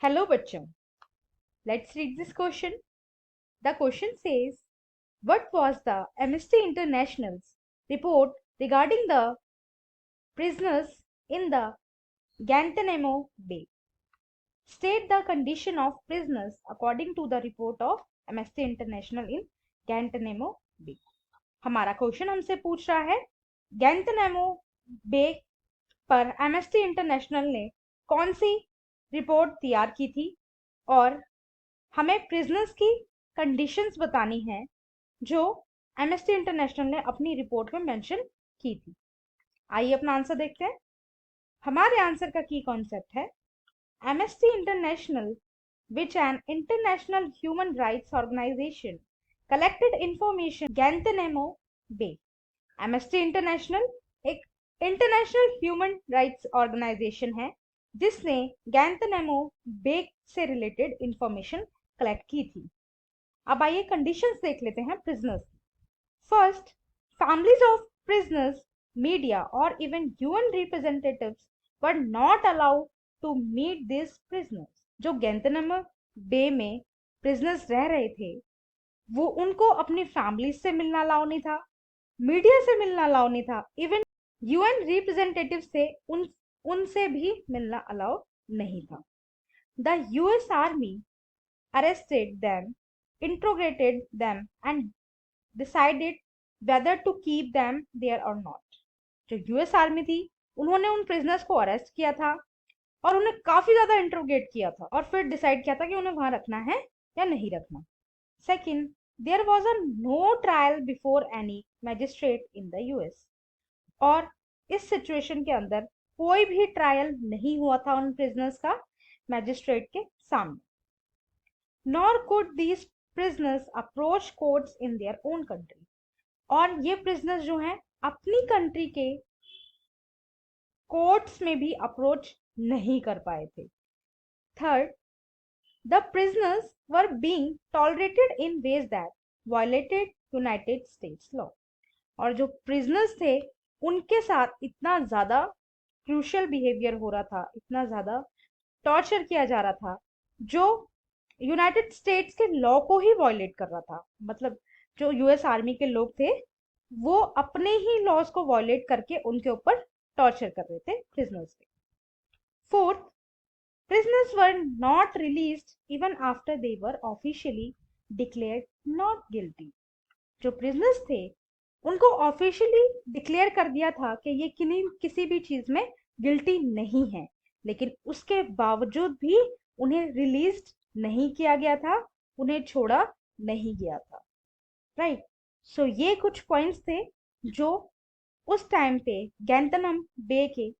Hello बच्चों, let's read this question. The question says, what was the Amnesty International's report regarding the prisoners in the Guantanamo Bay? State the condition of prisoners according to the report of Amnesty International in Guantanamo Bay. हमारा question हमसे पूछ रहा है गैंतनामो बे पर MST international ने कौन सी report तैयार की थी और हमें प्रिजनर्स की कंडीशंस बतानी है जो एमएसटी इंटरनेशनल ने अपनी रिपोर्ट में मेंशन की थी। आइए अपना आंसर देखते हैं। हमारे आंसर का की कॉन्सेप्ट है MST international which an international human rights organization collected information Guantanamo Bay। MST international एक इंटरनेशनल ह्यूमन राइट्स ऑर्गेनाइजेशन है जिसने गैंतनामो बे से रिलेटेड इंफॉर्मेशन कलेक्ट की थी। अब आइए कंडीशंस देख लेते हैं prisoners. First, families of prisoners, media और even UN representatives were not allowed to meet this prisoners. जो गैंतनामो बे में प्रिजनर्स रह रहे थे वो उनको अपनी फैमिली से मिलना अलाउ नहीं था, मीडिया से मिलना अलाउ नहीं था, इवन यूएन रिप्रेजेंटेटिव से उनसे भी मिलना अलाउ नहीं था। The US army arrested them, interrogated them and decided whether to keep them there or not। जो यूएस आर्मी थी उन्होंने उन प्रिजनर्स को अरेस्ट किया था और उन्हें काफी ज्यादा इंट्रोगेट किया था और फिर डिसाइड किया था कि उन्हें वहां रखना है या नहीं रखना। Second, there was a no trial before any magistrate in the US. और इस सिचुएशन के अंदर कोई भी ट्रायल नहीं हुआ था उन प्रिजनर्स का मैजिस्ट्रेट के सामने। nor could these prisoners approach courts in their own country। और ये प्रिजनर्स जो हैं अपनी कंट्री के कोर्ट्स में भी अप्रोच नहीं कर पाए थे। Third, the prisoners were being tolerated in ways that violated United states law. और जो प्रिजनर्स थे उनके साथ इतना ज्यादा क्रूशियल बिहेवियर हो रहा था, इतना ज्यादा टॉर्चर किया जा रहा था जो यूनाइटेड स्टेट्स के लॉ को ही वॉयलेट कर रहा था। मतलब जो यूएस आर्मी के लोग थे वो अपने ही लॉज को वॉयलेट करके उनके ऊपर टॉर्चर कर रहे थे प्रिजनर्स पे। Fourth, prisoners were not released even after they were officially declared not guilty. जो प्रिजनर्स थे उनको ऑफिशियली डिक्लेयर कर दिया था कि ये किसी भी चीज में गिल्टी नहीं है, लेकिन उसके बावजूद भी उन्हें रिलीज नहीं किया गया था, उन्हें छोड़ा नहीं गया था। राइट, सो ये कुछ पॉइंट्स थे जो उस टाइम पे गैंतनामो बे के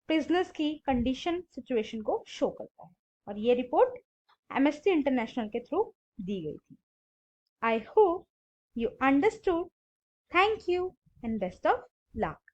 प्रिजनर्स की कंडीशन सिचुएशन को शो करता है और ये रिपोर्ट एमएसटी इंटरनेशनल के थ्रू दी गई थी। I hope you understood. Thank you and best of luck.